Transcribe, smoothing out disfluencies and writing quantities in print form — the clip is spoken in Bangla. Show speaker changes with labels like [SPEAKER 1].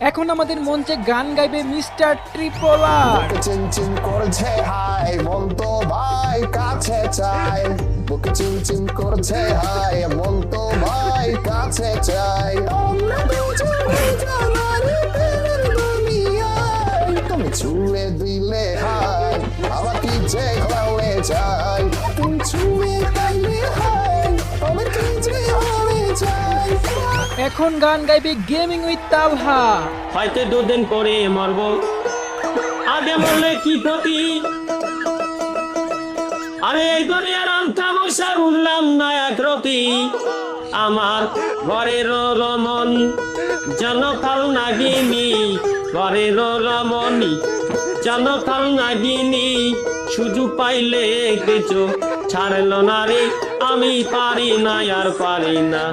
[SPEAKER 1] এখন আমাদের মঞ্চে গান গাইবে মিস্টার ট্রিপলার।
[SPEAKER 2] বুকে চিনচিন করছে হাই মন তো ভাই কাছে চাই বুকে চিনচিন করছে হাই মন তো ভাই কাছে চাই আমরা দুজনে জানারি প্রেমের দুনিয়ায় তুমি ছুঁয়ে দিলে হাই আমার কি যে হয়ে যায় তুমি ছুঁয়ে দিলে হাই আমার কি যে হয়ে যায়।
[SPEAKER 1] এখন গান গাইবে গেমিং উইথ তালহা।
[SPEAKER 3] হয়তো দুদিন পরে মরবো, আগে মরলে কি ক্ষতি? আরে এই দুনিয়ার তামাশা বুঝলাম না একরতি। আমার ঘরের রমন যেন কাল নাগিনী, ঘরের রমণী যেন কাল নাগিনী। সুযোগ পাইলে কিছু ছাড়লো না রে, আমি পারি না আর পারি না।